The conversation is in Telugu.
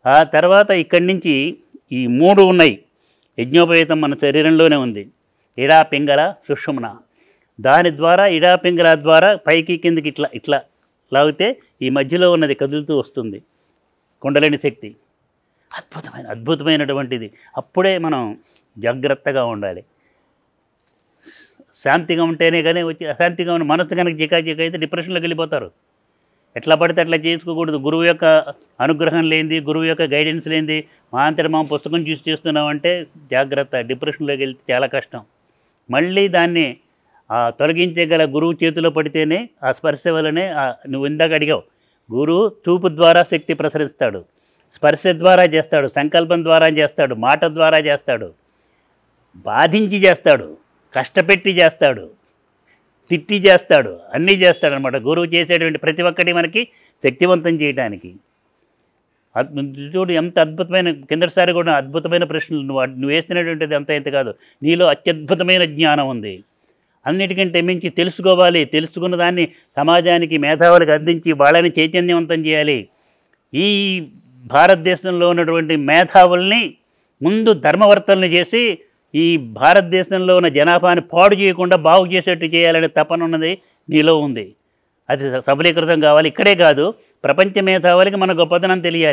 ఆ తర్వాత ఇక్కడి నుంచి ఈ 3 ఉన్నాయి. యజ్ఞోపవీతం మన శరీరంలోనే ఉంది. ఇడా పింగళ సుషుమ్న. దాని ద్వారా ఇడా పింగళ ద్వారా పైకి కిందికి ఇట్లా ఇట్లా లాగితే ఈ మధ్యలో ఉన్నది కదులుతూ వస్తుంది కుండలిని శక్తి. అద్భుతమైనటువంటిది. అప్పుడే మనం జాగ్రత్తగా ఉండాలి. శాంతిగా ఉంటేనే కానీ వచ్చి అశాంతిగా ఉన్న మనసు కనుక చికాచిక అయితే డిప్రెషన్లోకి వెళ్ళిపోతారు. ఎట్లా పడితే అట్లా చేసుకోకూడదు. గురువు యొక్క అనుగ్రహం లేనిది, గురువు యొక్క గైడెన్స్ లేనిది మా అంతటా మా పుస్తకం చూసి చేస్తున్నామంటే జాగ్రత్త, డిప్రెషన్లోకి వెళ్తే చాలా కష్టం. మళ్ళీ దాన్ని తొలగించగల గురువు చేతిలో పడితేనే ఆ స్పర్శ వలనే నువ్వు ఇందాక అడిగావు, గురువు చూపు ద్వారా శక్తి ప్రసరిస్తాడు, స్పర్శ ద్వారా చేస్తాడు, సంకల్పం ద్వారా చేస్తాడు, మాట ద్వారా చేస్తాడు, బాధించి చేస్తాడు, కష్టపెట్టి చేస్తాడు, తిట్టి చేస్తాడు, అన్నీ చేస్తాడు అనమాట. గురువు చేసేటువంటి ప్రతి ఒక్కటి మనకి శక్తివంతం చేయడానికి. చూడు ఎంత అద్భుతమైన, కిందటిసారి కూడా అద్భుతమైన ప్రశ్నలు నువ్వు వేస్తున్నటువంటిది అంత ఇంత కాదు. నీలో అత్యద్భుతమైన జ్ఞానం ఉంది. అన్నిటికంటే మించి తెలుసుకోవాలి. తెలుసుకున్న దాన్ని సమాజానికి, మేధావులకు అందించి వాళ్ళని చైతన్యవంతం చేయాలి. ఈ భారతదేశంలో ఉన్నటువంటి మేధావుల్ని ముందు ధర్మవర్తనలు చేసి ఈ భారతదేశంలో ఉన్న జనాభాని పాడు చేయకుండా బాగు చేసేట్టు చేయాలనే తపన ఉన్నది నీలో ఉంది. అది సబలీకృతం కావాలి. ఇక్కడే కాదు, ప్రపంచ మేధావులకి మన గొప్పతనం తెలియాలి.